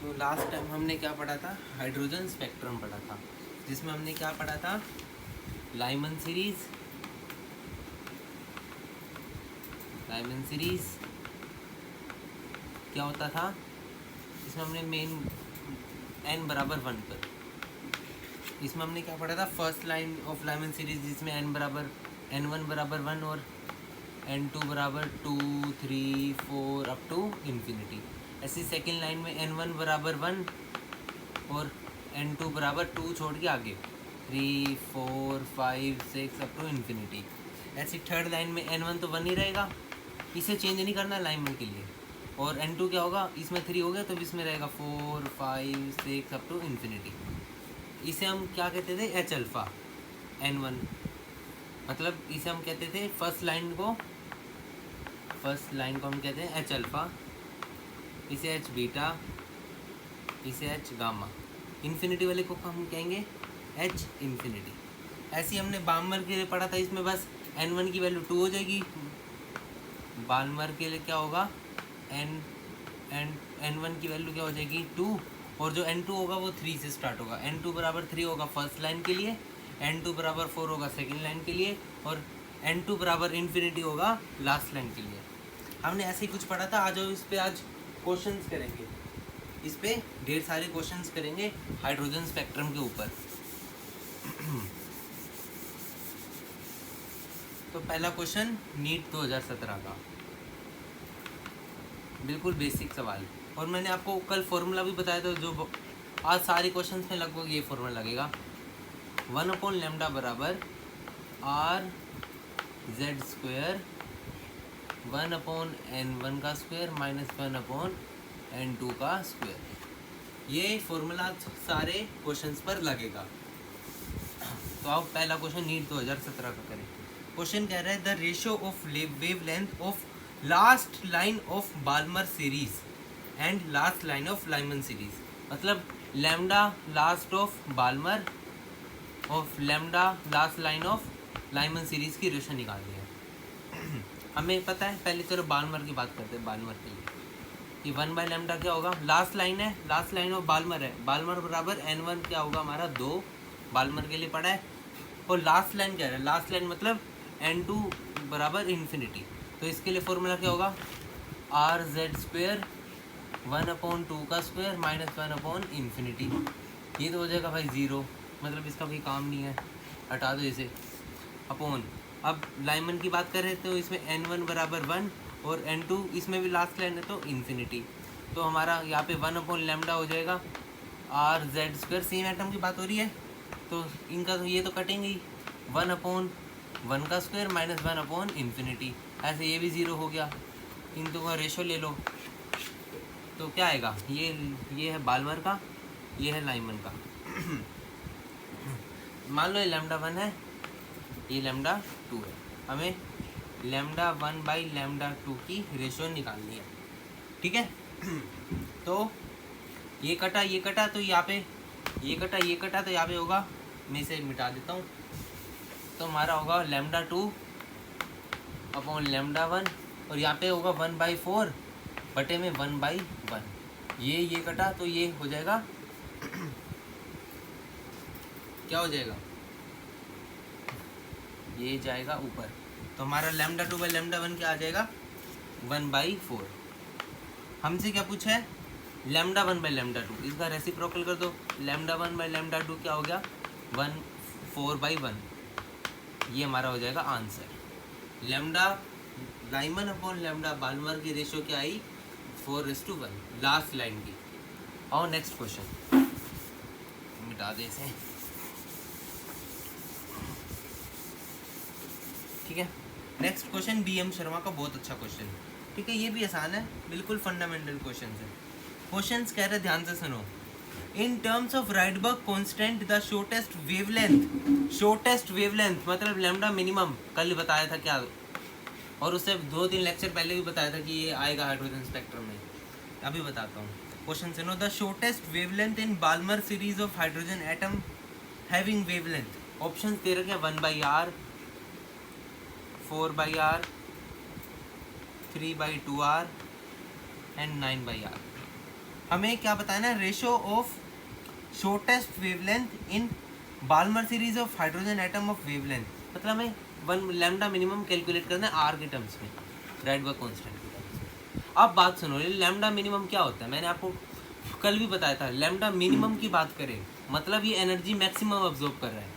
तो last time हमने क्या पढ़ा था, हाइड्रोजन स्पेक्ट्रम पढ़ा था, जिसमें हमने क्या पढ़ा था, लाइमन सीरीज क्या होता था, इसमें हमने मेन n बराबर 1 पर, इसमें हमने क्या पढ़ा था, first line of Lyman series जिसमें n बराबर n1 बराबर 1 और n2 बराबर 2 3 4 अप टू इन्फिनिटी। ऐसी सेकेंड लाइन में n1 बराबर 1 और n2 बराबर 2 छोड़ के आगे 3 4 5 6 अप टू इन्फिनिटी। ऐसी थर्ड लाइन में n1 तो 1 ही रहेगा, इसे चेंज नहीं करना लाइमन के लिए, और n2 क्या होगा, इसमें 3 हो गया तो इसमें रहेगा 4 5 6 अप टू इन्फिनिटी। इसे हम क्या कहते थे, एच अल्फ़ा n1, मतलब इसे हम कहते थे फर्स्ट लाइन को हम कहते हैं एच अल्फ़ा, इसे एच बीटा, इसे एच गामा, इन्फिनिटी वाले को हम कहेंगे एच इन्फिनिटी। ऐसे ही हमने बाल्मर के लिए पढ़ा था, इसमें बस n1 की वैल्यू 2 हो जाएगी, बाल्मर के लिए क्या होगा, n1 की वैल्यू क्या हो जाएगी 2, और जो n2 होगा वो 3 से स्टार्ट होगा, n2 बराबर 3 होगा फर्स्ट लाइन के लिए, n2 बराबर 4 होगा सेकेंड लाइन के लिए, और n2 बराबर इन्फिनिटी होगा लास्ट लाइन के लिए। हमने ऐसे ही कुछ पढ़ा था। आज इस पे आज क्वेश्चंस करेंगे, इस पे ढेर सारे क्वेश्चंस करेंगे हाइड्रोजन स्पेक्ट्रम के ऊपर। तो पहला क्वेश्चन नीट 2017 का, बिल्कुल बेसिक सवाल, और मैंने आपको कल फॉर्मूला भी बताया था, जो आज सारे क्वेश्चंस में लगभग ये फॉर्मूला लगेगा, 1/λ बराबर r z स्क्वायर 1/n1 का स्क्वायर माइनस 1/n2 का स्क्वायर। ये फॉर्मूला सारे क्वेश्चंस पर लगेगा। तो आप पहला क्वेश्चन नीट 2017 का करें। क्वेश्चन कह रहा है the ratio of wavelength of last line of Balmer series and last line of Lyman series, मतलब lambda last of Balmer of lambda last line of Lyman series की रेशियो निकालनी है। हमें पता है, पहले चलो बाल्मर की बात करते हैं। बाल्मर के लिए कि 1/λ क्या होगा, लास्ट लाइन है, लास्ट लाइन ऑफ बाल्मर है, बाल्मर बराबर n1 क्या होगा हमारा 2, बाल्मर के लिए पढ़ा है, और लास्ट लाइन क्या है, लास्ट लाइन मतलब n2 बराबर इन्फिनिटी। तो इसके लिए फॉर्मूला क्या होगा, आर जेड स्क्वेयर 1/2 का स्क्वायर माइनस 1/इन्फिनिटी। ये तो हो जाएगा भाई 0, मतलब इसका कोई काम नहीं है, हटा दो इसे, अपॉन। अब लाइमन की बात करें तो इसमें n1 बराबर 1 और n2 इसमें भी लास्ट लाइन है तो इन्फिनिटी। तो हमारा यहाँ पे 1/λ हो जाएगा are Z square, same atom की बात हो रही है तो इनका तो ये तो कटेंगे ही, 1/1 का स्क्वायर माइनस 1/इन्फिनिटी। ऐसे ये भी 0 हो गया, इन दो का रेशो ले लो तो क्या आएगा, ये है बाल्मर का, ये है लाइमन का। मान लो ये λ1 है, ये λ2 है, हमें λ1/λ2 की रेशियो निकालनी है, ठीक है। तो ये कटा तो यहाँ पे ये कटा तो यहाँ पे होगा, मैं इसे मिटा देता हूँ, तो हमारा होगा λ2/λ1 और यहाँ पे होगा 1/4 बटे में 1/1। ये कटा तो ये हो जाएगा क्या हो जाएगा, ये जाएगा ऊपर, तो हमारा λ2/λ1 क्या आ जाएगा 1/4। हमसे क्या पूछा है, λ1/λ2, इसका रेसिप्रोकल कर दो, λ1/λ2 क्या हो गया 4/1, ये हमारा हो जाएगा answer. Lambda Lyman upon lambda Balmer की रेशियो क्या आई 4:1, लास्ट लाइन की। और नेक्स्ट क्वेश्चन मिटा दे इसे, ठीक है। नेक्स्ट क्वेश्चन BM शर्मा का बहुत अच्छा क्वेश्चन, ठीक है, ये भी आसान है, बिल्कुल फंडामेंटल क्वेश्चन है। क्वेश्चन कह रहे ध्यान से सुनो, in terms of Rydberg constant the shortest wavelength मतलब लैम्डा मिनिमम, कल बताया था क्या, और उससे 2-3 लेक्चर पहले भी बताया था कि ये आएगा हाइड्रोजन स्पेक्ट्रम में, अभी बताता हूँ। क्वेश्चन सुनो, the shortest wavelength in Balmer series of hydrogen atom having wavelength, option दे रखे 1/r, 4/r, 3/2r and 9/r। हमें क्या बताना है, ratio of shortest wavelength in Balmer series of hydrogen atom of wavelength, मतलब हमें वन लैम्डा मिनिमम कैलकुलेट करना है आर के टर्म्स में, राइडबर्ग कांस्टेंट के टर्म्स में। अब बात सुनो, लैम्डा मिनिमम क्या होता है, मैंने आपको कल भी बताया था। लैम्डा मिनिमम की बात करें मतलब ये एनर्जी मैक्सिमम अब्जॉर्ब कर रहा है,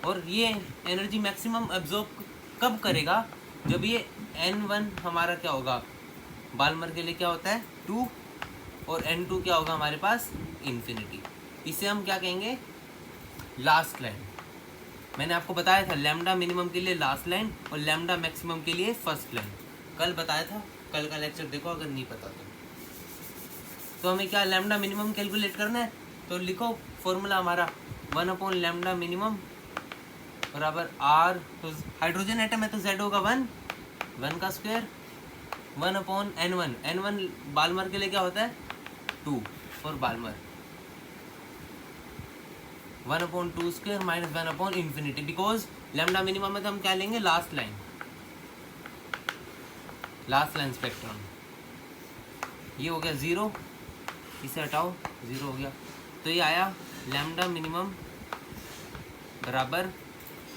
और ये एनर्जी मैक्सिमम अब्जॉर्ब कब करेगा, जब ये n1 हमारा क्या होगा, बाल्मर के लिए क्या होता है 2, और n2 क्या होगा हमारे पास इन्फिनिटी। इसे हम क्या कहेंगे, लास्ट लाइन। मैंने आपको बताया था लैम्डा मिनिमम के लिए लास्ट लाइन और लैम्डा मैक्सिमम के लिए फर्स्ट लाइन, कल बताया था, कल का लेक्चर देखो अगर नहीं पता तो हमें क्या लैम्डा मिनिमम कैलकुलेट करना है, तो लिखो फॉर्मूला हमारा 1 लैम्डा मिनिमम बराबर आर, तो हाइड्रोजन एटम है तो z होगा 1 का स्क्वायर 1/n1, n1 बाल्मर के लिए क्या होता है 2 for Balmer, 1/2 square minus 1 infinity, because lambda minimum में तो हम क्या लेंगे लास्ट लाइन स्पेक्ट्रम। ये हो गया 0, इसे हटाओ 0 हो गया, तो ये आया लैम्डा मिनिमम बराबर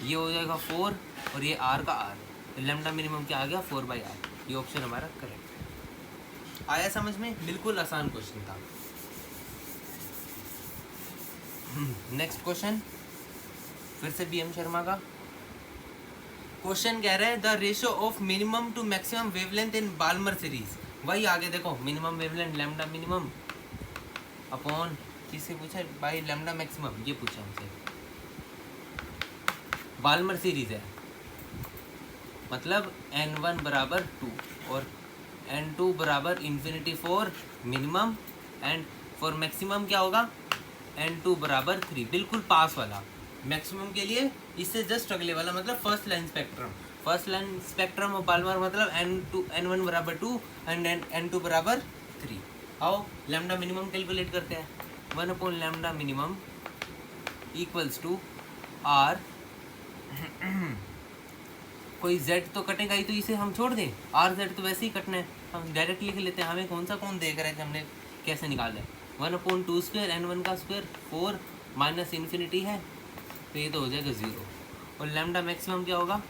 ये हो जाएगा 4 और ये r का r, तो लैम्डा मिनिमम क्या आ गया 4/r। ये ऑप्शन हमारा करेक्ट आया समझ में, बिल्कुल आसान क्वेश्चन था। नेक्स्ट क्वेश्चन फिर से BM शर्मा का क्वेश्चन कह रहा है the ratio of minimum to maximum wavelength in Balmer series. वही आगे देखो, minimum wavelength lambda minimum upon किससे पूछा है बाई लैम्डा मैक्सिमम, ये पूछा हमसे। बाल्मर सीरीज है मतलब n1 बराबर 2 और n2 बराबर infinity for minimum, and for maximum क्या होगा n2 बराबर 3, बिल्कुल पास वाला। मैक्सिमम के लिए इससे जस्ट अगले वाला, मतलब first line spectrum of Balmer मतलब n1 बराबर 2 एंड n2 बराबर 3। आओ लैम्डा मिनिमम कैलकुलेट करते हैं, 1 lambda minimum equals to r, कोई z तो कटेगा ही, तो इसे हम छोड़ दें, rz तो वैसे ही कटना है, हम डायरेक्ट लिख लेते हैं। हमें कौन देख रहा है कि हमने कैसे निकाला है, 1/2 स्क्वायर n1 का स्क्वायर 4 माइनस इन्फिनिटी है, तो ये तो हो जाएगा 0, और लैम्डा मैक्सिमम क्या होगा,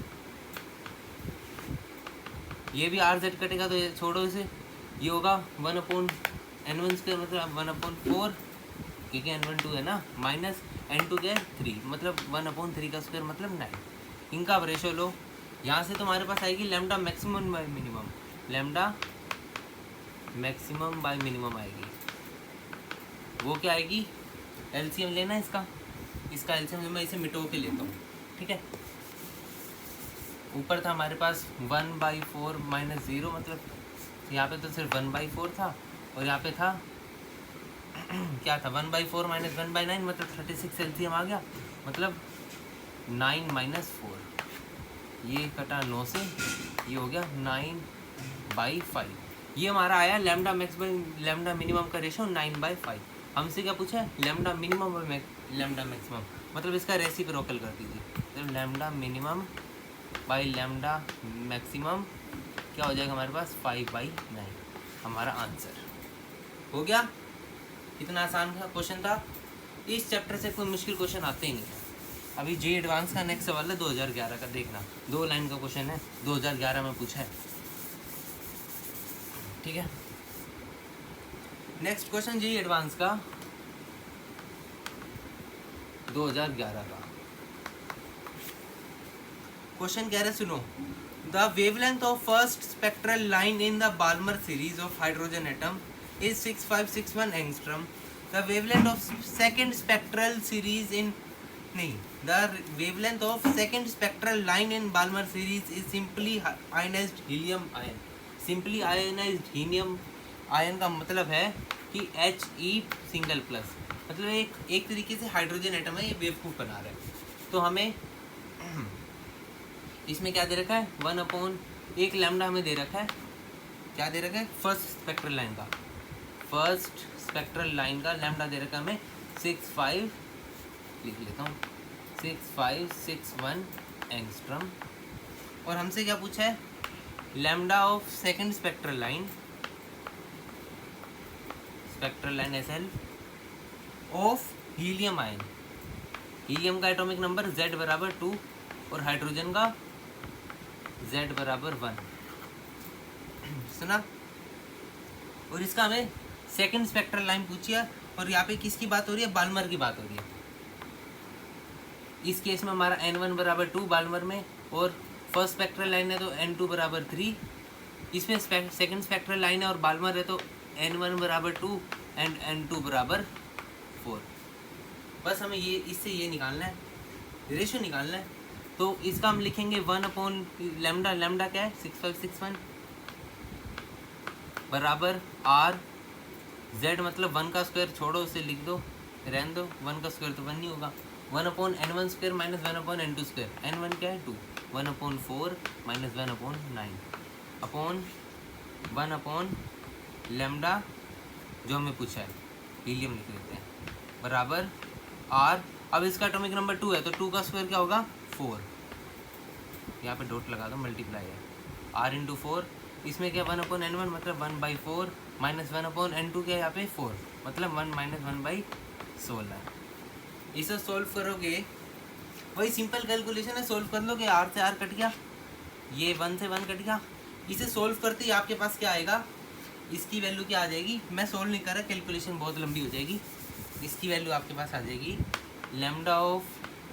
ये भी rz कटेगा तो ये छोड़ो इसे, ये होगा 1/n1 स्क्वायर मतलब 1/4, क्योंकि n1 2 है ना, माइनस n2 क्या है 3, मतलब 1/3 का स्क्वायर मतलब 9। इनका अब रेशो लो, यहाँ से तुम्हारे पास आएगी lambda maximum bye minimum, lambda maximum bye minimum आएगी, वो क्या आएगी, एलसीएम लेना है इसका एलसीएम मैं इसे मिटो के लेता हूँ, ठीक है। ऊपर था हमारे पास 1/4 माइनस 0, मतलब यहाँ पे तो सिर्फ 1/4 था, और यहाँ पे था क्या था 1/4 माइनस 1/9, मतलब 36 एलसीएम आ गया, मतलब 9 माइनस 4, ये कटा 9 से, ये हो गया 9/5। ये हमारा आया लैम्डा लैम्डा मिनिमम का रेशो 9/5। हमसे क्या पूछा है, लैम्डा मिनिमम और लैम्डा मैक्सिमम, मतलब इसका रेसिप्रोकल कर दीजिए, तो lambda minimum by lambda maximum क्या हो जाएगा हमारे पास 5/9, हमारा आंसर हो गया। इतना आसान का क्वेश्चन था, इस चैप्टर से कोई मुश्किल क्वेश्चन आते ही नहीं है। अभी जे एडवांस का नेक्स्ट सवाल है 2011 का, देखना 2 लाइन का क्वेश्चन है, 2011 में पूछा है, ठीक है। नेक्स्ट क्वेश्चन जे एडवांस का 2011 का क्वेश्चन कह रहे सुनो, the wavelength of first spectral line in the Balmer series of hydrogen atom is 6561 angstrom. The wavelength of second spectral series in the wavelength of second spectral line in Balmer series is simply ionized helium ion. Simply ionized helium ion का मतलब है कि He single plus, मतलब एक तरीके से hydrogen atom है, ये बेवकूफ़ बना रहा है। तो हमें इसमें क्या दे रखा है 1/1 लैम्डा हमें दे रखा है, क्या दे रखा है फर्स्ट स्पेक्ट्रल लाइन का लैम्डा दे रखा है हमें 65, लिख लेता हूँ 6561 एंगस्ट्रम, और हमसे क्या पूछा है lambda of second spectral line spectral line SL of helium ion. Helium का एटॉमिक नंबर Z बराबर 2 और हाइड्रोजन का Z बराबर 1। सुना? और इसका हमें सेकंड स्पेक्ट्रल लाइन पूछी है, और यहाँ पे किसकी बात हो रही है? बाल्मर की बात हो रही है। इस केस में हमारा N1 बराबर 2 बाल्मर में, और फर्स्ट स्पेक्ट्रल लाइन है तो N2 बराबर 3। इसमें सेकंड स्पेक्ट्रल लाइन है और बाल्मर है तो N1 बराबर 2 एंड N2 बराबर 4। बस हमें ये इससे ये निकालना है, रेशियो निकालना है। तो इसका हम लिखेंगे 1/λ। लैम्डा क्या है? 6561 बराबर R। Z मतलब 1 का स्क्वायर छोड़ो, उसे लिख दो, रहने दो, 1 का स्क्वायर तो 1 नहीं होगा। 1/N1 square minus 1/N2 square. N1 क्या है? 2। 1/4 माइनस 1/9 अपॉन 1/λ जो हमें पूछा है, हीलियम लिख लेते हैं, बराबर R। अब इसका एटॉमिक नंबर 2 है तो 2 का स्क्वायर क्या होगा? 4। यहाँ पे डॉट लगा दो, मल्टीप्लाई है, R इंटू 4। इसमें क्या 1/N1 मतलब 1/4 माइनस 1/N2 क्या है यहाँ पे? 4 मतलब 1 माइनस 1/16। इसे सॉल्व करोगे, वही सिंपल कैलकुलेशन है, सॉल्व कर लोगे, R से R कट गया, ये 1 से 1 कट गया। इसे सॉल्व करते ही आपके पास क्या आएगा? इसकी वैल्यू क्या आ जाएगी? मैं सॉल्व नहीं कर रहा, कैलकुलेशन बहुत लंबी हो जाएगी। इसकी वैल्यू आपके पास आ जाएगी, लैम्डा ऑफ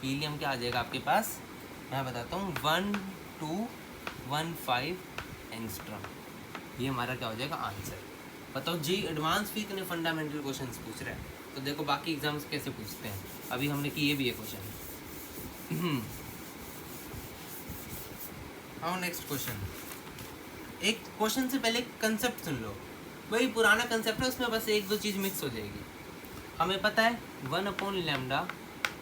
हीलियम क्या आ जाएगा आपके पास? मैं बताता हूँ, 1215 एंगस्ट्रॉम। ये हमारा क्या हो जाएगा? आंसर। बताओ जी, एडवांस भी इतने फंडामेंटल क्वेश्चंस पूछ रहे हैं, तो देखो बाकी एग्जाम्स कैसे पूछते हैं। अभी हमने किए भी है क्वेश्चन। हाँ, नेक्स्ट क्वेश्चन। एक क्वेश्चन से पहले कंसेप्ट सुन लो, वही पुराना कंसेप्ट है, उसमें बस एक दो चीज़ मिक्स हो जाएगी। हमें पता है 1/λ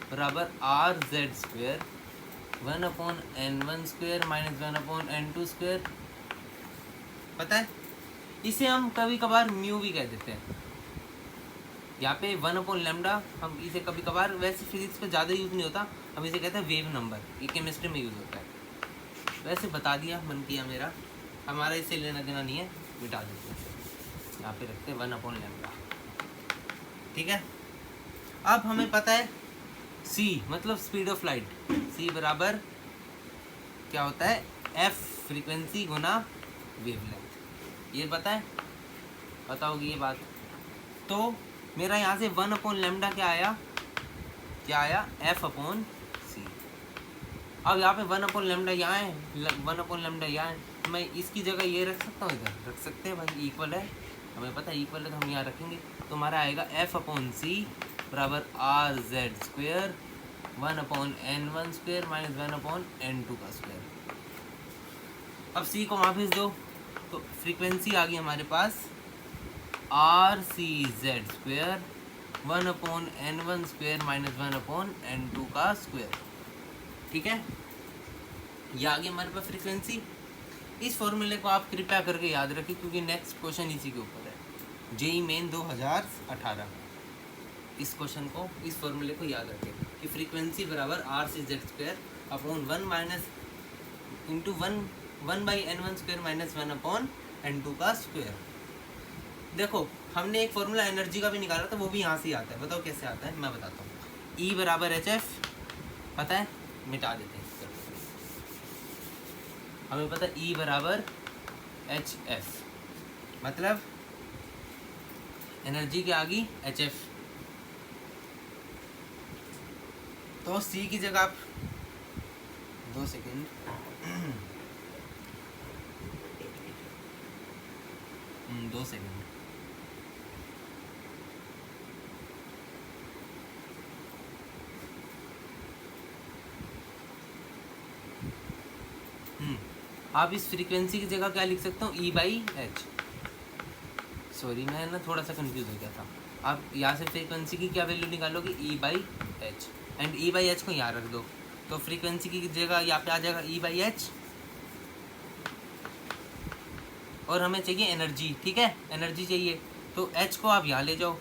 बराबर RZ square 1/N1 square minus 1/N2 square, पता है। इसे हम कभी कभार म्यू भी कह देते हैं। यहाँ पे 1/λ हम इसे कभी कभार, वैसे फिजिक्स पे ज़्यादा यूज़ नहीं होता, हम इसे कहते हैं वेव नंबर, ये केमिस्ट्री में यूज़ होता है। वैसे बता दिया, मन किया मेरा, हमारा इससे लेना देना नहीं है, मिटा देते हैं, यहाँ पे रखते हैं 1/λ, ठीक है। अब हमें पता है c मतलब स्पीड ऑफ लाइट, c बराबर क्या होता है? f फ्रीक्वेंसी गुना वेवलेंथ, ये पता है, पता होगी ये बात। तो मेरा यहाँ से 1/λ क्या आया? क्या आया? f/c। अब यहाँ पे 1/λ यहाँ है, 1/λ यहाँ है, मैं इसकी जगह ये रख सकता हूँ, इधर रख सकते हैं भाई, इक्वल है, हमें पता है इक्वल है तो हम यहाँ रखेंगे। तो हमारा आएगा f/c बराबर RZ square 1/N1 square minus 1/N2 का स्क्वायर। अब c को वहाँ भेज दो, तो फ्रीक्वेंसी आ गई हमारे पास RCZ square 1/N1 square minus 1/N2 का स्क्वायर, ठीक है। ये आ गई हमारे पास फ्रीक्वेंसी। इस फॉर्मूले को आप कृपया करके याद रखें, क्योंकि नेक्स्ट क्वेश्चन इसी के ऊपर है, जेईई मेन 2018। इस क्वेश्चन को, इस फॉर्मूले को याद रखें कि फ्रीक्वेंसी बराबर RCZ square upon 1 minus into 1/N1 square minus 1/N2 का स्क्वायर। देखो हमने एक फॉर्मूला एनर्जी का भी निकाला था, वो भी यहाँ से आता है, बताओ कैसे आता है, मैं बताता हूँ। E बराबर HF पता है, मिटा देते हैं, हमें पता है E बराबर HF, मतलब एनर्जी की आ गई HF। तो C की जगह आप 2 सेकेंड आप इस फ्रीक्वेंसी की जगह क्या लिख सकते हो? E/h। सॉरी, मैं ना थोड़ा सा कंफ्यूज हो गया था। आप यहाँ से फ्रीक्वेंसी की क्या वैल्यू निकालोगे? E/h, एंड E/h को यहाँ रख दो, तो फ्रीक्वेंसी की जगह यहाँ पे आ जाएगा E/h, और हमें चाहिए एनर्जी, ठीक है, एनर्जी चाहिए, तो h को आप यहाँ ले जाओ,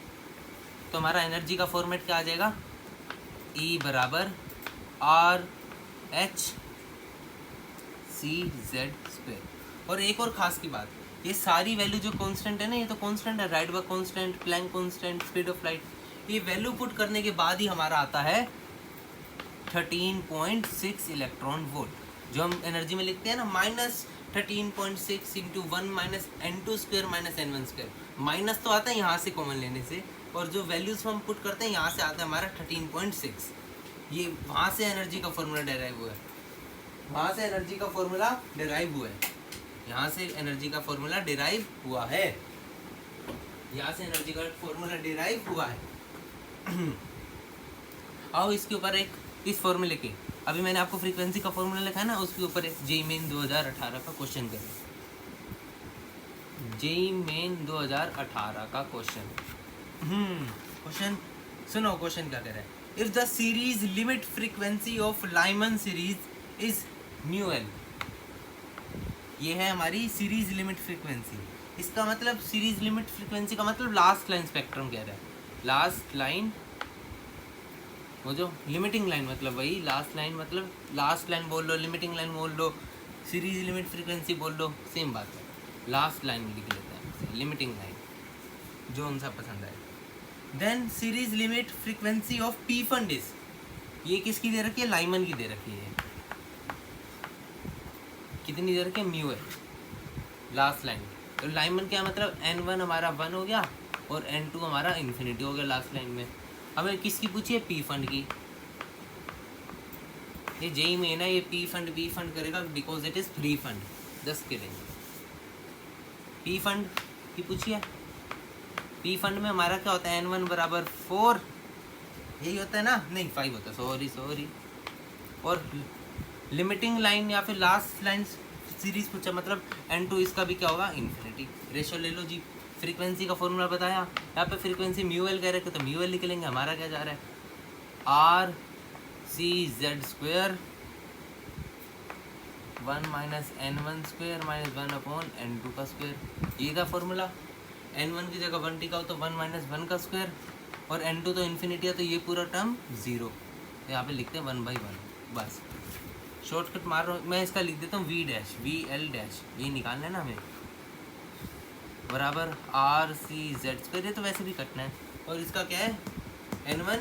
तो हमारा एनर्जी का फॉर्मेट क्या आ जाएगा? E बराबर RHCZ स्क्वायर। और एक और ख़ास की बात, ये सारी वैल्यू जो कांस्टेंट है ना, ये तो कांस्टेंट है, Rydberg constant, Planck constant, speed of light, ये वैल्यू पुट करने के बाद ही हमारा आता है 13.6 इलेक्ट्रॉन वोल्ट। जो हम एनर्जी में लिखते हैं ना, -13.6 into 1 minus n2 square minus n1 square, minus तो आता है यहाँ से कॉमन लेने से, और जो वैल्यूज हम पुट करते हैं यहाँ से आता है हमारा 13.6। ये वहाँ से एनर्जी का फॉर्मूला डेराइव हुआ है, वहाँ से एनर्जी का फॉर्मूला डेराइव हुआ है, यहाँ से एनर्जी का फॉर्मूला डेराइव हुआ है, यहाँ से एनर्जी का फॉर्मूला डेराइव हुआ है। आओ इसके ऊपर एक इस फॉर्मूले के, अभी मैंने आपको फ्रीक्वेंसी का फॉर्मूला लिखा है ना, उसके ऊपर एक जेईई मेन 2018 का क्वेश्चन करें। जेईई मेन 2018 का क्वेश्चन, क्वेश्चन सुनो, क्वेश्चन क्या कह रहा है। If the series limit frequency of Lyman series is mu L, ये है हमारी सीरीज लिमिट फ्रीक्वेंसी। इसका मतलब सीरीज लिमिट फ्रीक्वेंसी का मतलब लास्ट लाइन स्पेक्ट्रम कह रहा है, लास्ट लाइन, वो जो लिमिटिंग लाइन, मतलब वही लास्ट लाइन, मतलब लास्ट लाइन बोल लो, लिमिटिंग लाइन बोल लो, सीरीज लिमिट फ्रीक्वेंसी बोल लो, सेम बात है। लास्ट लाइन लिख लेते हैं, लिमिटिंग लाइन, जो उनसा पसंद है। Then series limit frequency of Pfund is, ये किसकी दे रखी है, लाइमन की दे रखी है, कितनी दे रखी है, म्यू है लास्ट लाइन। तो लाइमन क्या मतलब, n1 हमारा 1 हो गया और n2 हमारा इन्फिनिटी हो गया लास्ट लाइन में। हमें किसकी पूछी है, पी फंड की। ये जेईई में ना, ये पी फंड करेगा because it is free fund, just kidding. P fund की पूछी है, पी फंड में हमारा क्या होता है, n1 बराबर 4, यही होता है ना, नहीं 5 होता है, सॉरी। और लिमिटिंग लाइन या फिर लास्ट लाइन सीरीज पूछा, मतलब n2 इसका भी क्या होगा, इन्फिनिटी। रेशो ले लो जी, फ्रीक्वेंसी का फॉर्मूला बताया, यहाँ पे फ्रीक्वेंसी म्यू एल कह रहे थे तो म्यू एल लिख लेंगे। हमारा क्या जा रहा है, R C Z square 1 minus n1 square minus 1 upon n2 का स्क्वेयर, ये था फॉर्मूला। n1 की जगह 1 टिका हो तो 1 माइनस 1 का स्क्वेयर, और n2 तो इन्फिनिटी है तो ये पूरा टर्म 0, तो यहाँ पे लिखते हैं 1/1, बस शॉर्टकट मार रहा हूँ मैं। इसका लिख देता हूँ वी एल डैश, ये निकालना है ना हमें, बराबर आर सी जेड स्क्वायर, ये तो वैसे भी कटना है। और इसका क्या है, n1,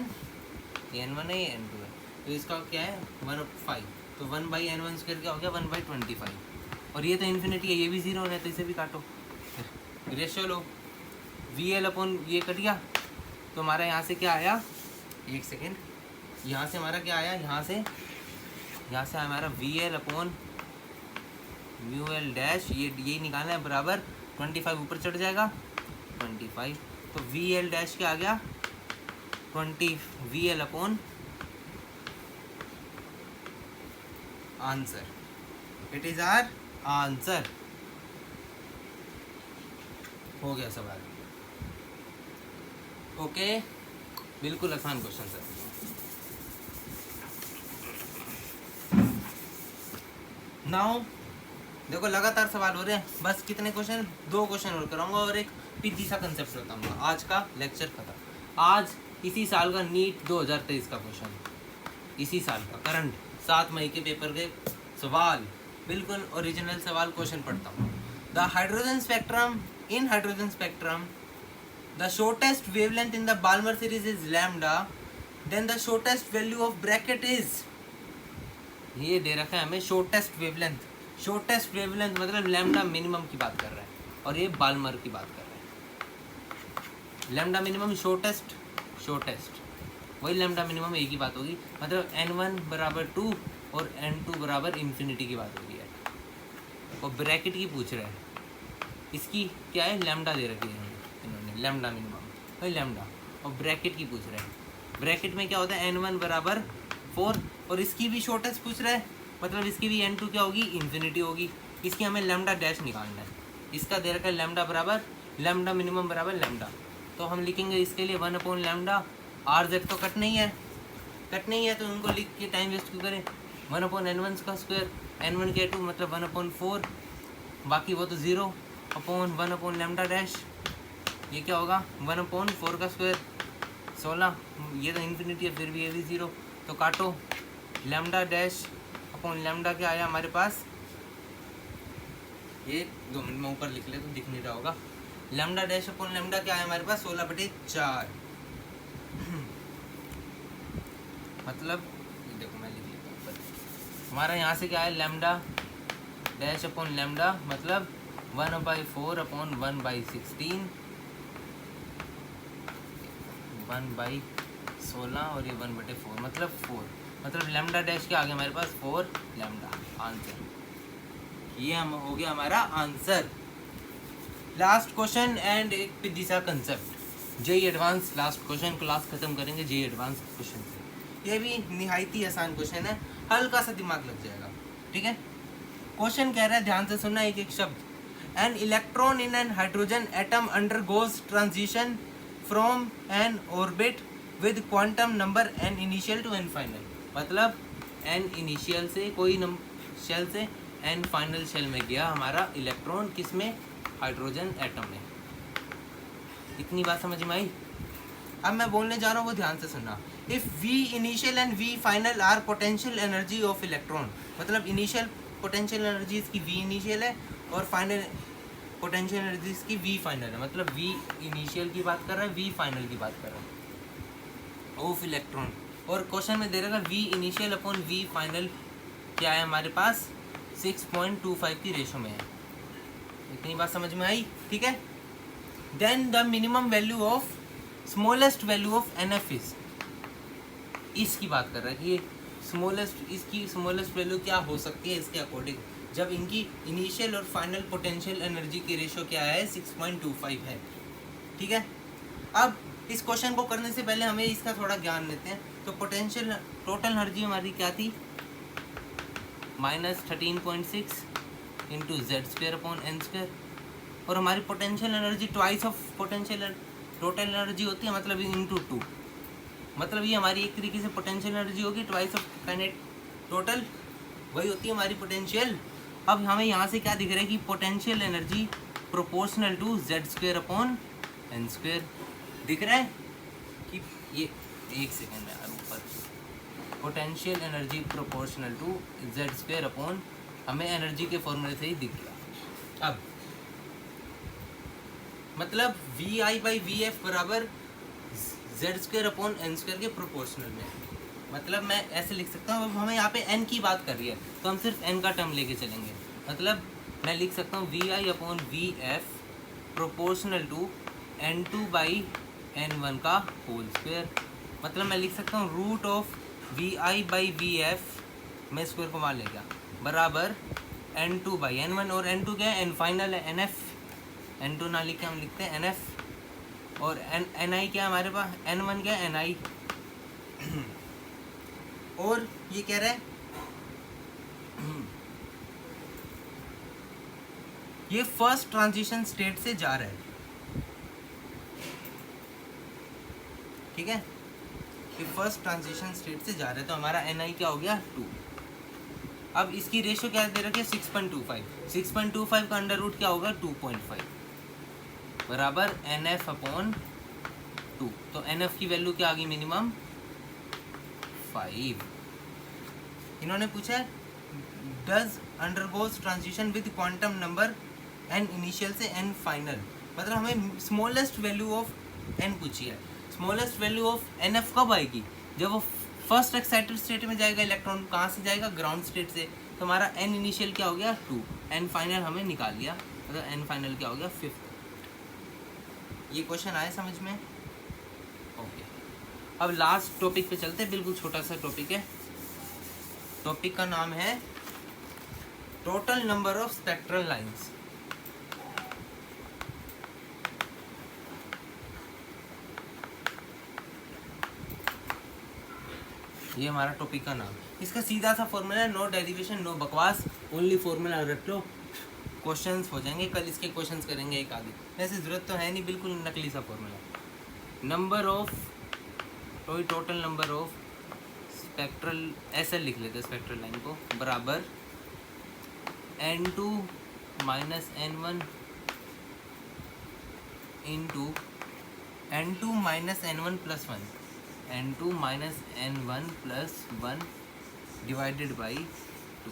ये n1 है, ये n2 है, तो इसका क्या है 1/5, तो 1/n1 स्क्वायर क्या हो गया, 1/25। और ये तो इन्फिनिटी है, ये भी 0 है, तो इसे भी काटो, ratio low, we L upon ये कट गया, तो हमारा यहाँ से क्या आया, एक सेकेंड, यहाँ से हमारा क्या आया, यहाँ से हमारा we L upon mu L dash, ये निकालना है, बराबर 25 ऊपर चढ़ जाएगा 25, तो वी एल डैश क्या आ गया 20 V L upon answer, it is our answer. हो गया सवाल, ओके, बिल्कुल आसान क्वेश्चन सर। नाउ देखो लगातार सवाल हो रहे हैं, बस कितने क्वेश्चन, 2 क्वेश्चन और कराऊंगा और एक पीजी सा कंसेप्ट बताऊंगा, आज का लेक्चर खत्म। आज इसी साल का नीट 2023 का क्वेश्चन, इसी साल का करंट 7 मई के पेपर के सवाल, बिल्कुल ओरिजिनल सवाल क्वेश्चन पढ़ता हूँ। The hydrogen spectrum, in hydrogen spectrum the shortest wavelength in the Balmer series is lambda, then the shortest value of bracket is, ये दे रखा है हमें शॉर्टेस्ट वेवलेंथ मतलब लैम्डा मिनिमम की बात कर रहा है, और ये बाल्मर की बात कर रहा है। लैम्डा मिनिमम शॉर्टेस्ट, वही लैम्डा मिनिमम एक ही बात होगी, मतलब n1 बराबर 2 और n2 बराबर इन्फिनिटी की बात हो रही है। और ब्रैकेट की पूछ रहा है, इसकी क्या है, लैम्डा दे रखी है इन्होंने, लैम्डा मिनिमम वही लैम्डा, और ब्रैकेट की पूछ रहा है, ब्रैकेट में क्या होता है n1 बराबर 4, और इसकी भी शॉर्टेस्ट पूछ रहा है, मतलब इसकी भी n2 क्या होगी, इन्फिनिटी होगी। इसकी हमें लैम्डा डैश निकालना है, इसका दे रखा है लैम्डा बराबर, लैम्डा मिनिमम बराबर लैम्डा, तो हम लिखेंगे इसके लिए 1 अपॉन लैम्डा, आर जेड तो कट नहीं है तो उनको लिख के टाइम वेस्ट क्यों करें, 1 अपॉन n1 का स्क्वायर, n1 के 2 मतलब 1 अपॉन 4, बाकी वो तो 0 अपॉन 1 अपॉन लैम्डा डैश, ये क्या होगा 1 अपॉन 4 का स्क्वायर 16, ये तो इन्फिनिटी है फिर भी ये भी 0, तो काटो, लैम्डा डैश अपॉन लैम्डा क्या आया हमारे पास ये 2 मिनट में ऊपर लिख ले तो दिख नहीं रहा होगा। लैम्डा डैश अपॉन लैम्डा क्या है हमारे पास 16/4 मतलब ये देखो मैं लिख लेता हूँ ऊपर। हमारा यहाँ से क्या है लैम्डा डैश अपॉन लैम्डा मतलब 1/4 अपॉन 1/16 1/16 और ये 1/4 मतलब 4 मतलब लैम्डा डैश के आगे हमारे पास 4 लैम्डा आंसर। ये हम हो गया हमारा आंसर। लास्ट क्वेश्चन एंड एक पिदिशा concept JEE advance last question class खत्म करेंगे जेई एडवांस क्वेश्चन से। ये भी निहायती आसान क्वेश्चन है, हल्का सा दिमाग लग जाएगा। ठीक है, क्वेश्चन कह रहा है ध्यान से सुनना एक एक शब्द। An electron in an hydrogen atom undergoes transition from an orbit with quantum number n initial to n final. मतलब एन इनिशियल से कोई शेल से एन फाइनल शेल में गया हमारा इलेक्ट्रॉन, किसमें हाइड्रोजन एटम में। इतनी बात समझ में आई। अब मैं बोलने जा रहा हूँ वो ध्यान से सुनना। If V initial and V final are potential energy of electron, मतलब इनिशियल पोटेंशियल एनर्जी इसकी वी इनिशियल है और फाइनल पोटेंशियल एनर्जी इसकी वी फाइनल है। मतलब वी इनिशियल की बात कर रहा है, वी फाइनल की बात कर रहा है ऑफ इलेक्ट्रॉन। और क्वेश्चन में दे रहा है V initial upon V final क्या है हमारे पास 6.25 की रेशो में है। इतनी बात समझ में आई। ठीक है, then the minimum value of smallest value of n f is, इसकी बात कर रहा है कि ये स्मॉलेस्ट, इसकी स्मॉलेस्ट वैल्यू क्या हो सकती है इसके अकॉर्डिंग, जब इनकी इनिशियल और फाइनल पोटेंशियल एनर्जी की रेशो क्या है 6.25 है। ठीक है, अब इस क्वेश्चन को करने से पहले हमें इसका थोड़ा ज्ञान लेते हैं। तो पोटेंशियल टोटल एनर्जी हमारी क्या थी -13.6 इंटू Z²/n², और हमारी potential energy twice of potential total energy होती है, मतलब इंटू 2, मतलब ये हमारी एक तरीके से पोटेंशियल एनर्जी होगी ट्वाइस ऑफ काइनेट टोटल, वही होती है हमारी पोटेंशियल। अब हमें यहाँ से क्या दिख रहा है कि potential energy proportional to Z²/n² दिख रहा है कि ये एक सेकेंड में यार ऊपर potential energy proportional to Z² हमें एनर्जी के फॉर्मूले से ही दिख गया। अब मतलब VI/VF बराबर Z²/n² के प्रोपोर्शनल में, मतलब मैं ऐसे लिख सकता हूँ। अब हमें यहाँ पे n की बात कर रही है तो हम सिर्फ n का टर्म लेके चलेंगे। मतलब मैं लिख सकता हूँ VI/VF प्रोपोर्शनल टू N2/N1 का होल स्क्वायर। मतलब मैं लिख सकता हूँ रूट ऑफ VI/VF में स्क्वायर को मान लेगा बराबर N2/N1, और N2 क्या है, N फाइनल है, NF। N2 ना लिख के हम लिखते हैं NF, और NI क्या है हमारे पास, N1 क्या है, NI। और ये कह रहा है ये फर्स्ट ट्रांजिशन स्टेट से जा रहा है। ठीक है, ये फर्स्ट ट्रांजिशन स्टेट से जा रहा है तो हमारा NI क्या हो गया 2। अब इसकी रेशो क्या दे रखी है 6.25। 6.25 का अंडर रूट क्या होगा 2.5 बराबर NF/2। तो NF की वैल्यू क्या आ गई मिनिमम 5। इन्होंने पूछा है does undergoes transition with quantum number n initial से n फाइनल, मतलब हमें स्मॉलेस्ट वैल्यू ऑफ n पूछी है। स्मॉलेस्ट वैल्यू ऑफ NF कब आएगी, जब वो फर्स्ट एक्साइटेड स्टेट में जाएगा। इलेक्ट्रॉन कहाँ से जाएगा, ग्राउंड स्टेट से। तो हमारा n इनिशियल क्या हो गया 2, n फाइनल हमें निकाल लिया, मतलब n फाइनल क्या हो गया 5। ये क्वेश्चन आए समझ में? ओके, अब लास्ट टॉपिक पे चलते हैं। बिल्कुल छोटा सा टॉपिक है। टॉपिक का नाम है total number of spectral lines. ये हमारा टॉपिक का नाम। इसका सीधा सा फॉर्मूला है, नो डेरिवेशन नो बकवास, ओनली फॉर्मूला रख लो, क्वेश्चंस हो जाएंगे। कल इसके क्वेश्चंस करेंगे एक आधे, वैसे ज़रूरत तो है नहीं, बिल्कुल नकली सा फॉर्मूला। नंबर ऑफ कोई टोटल नंबर ऑफ स्पेक्ट्रल, ऐसे लिख लेते हैं स्पेक्ट्रल लाइन को, बराबर N2 - N1 into N2 - N1 + 1, N2 - N1 + 1 divided by 2।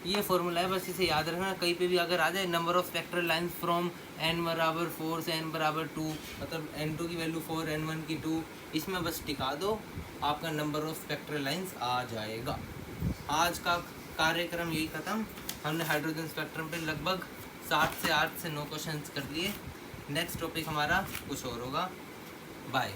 ये फॉर्मूला है, बस इसे याद रखना। कहीं पे भी अगर आ जाए number of spectral lines from n बराबर 4 से n बराबर 2, मतलब n2 की वैल्यू 4, n1 की 2, इसमें बस टिका दो, आपका नंबर ऑफ स्पेक्ट्रल लाइंस आ जाएगा। आज का कार्यक्रम यही ख़त्म। हमने हाइड्रोजन स्पेक्ट्रम पे लगभग 7 से 9 क्वेश्चन कर लिए। नेक्स्ट टॉपिक हमारा कुछ और होगा। बाय।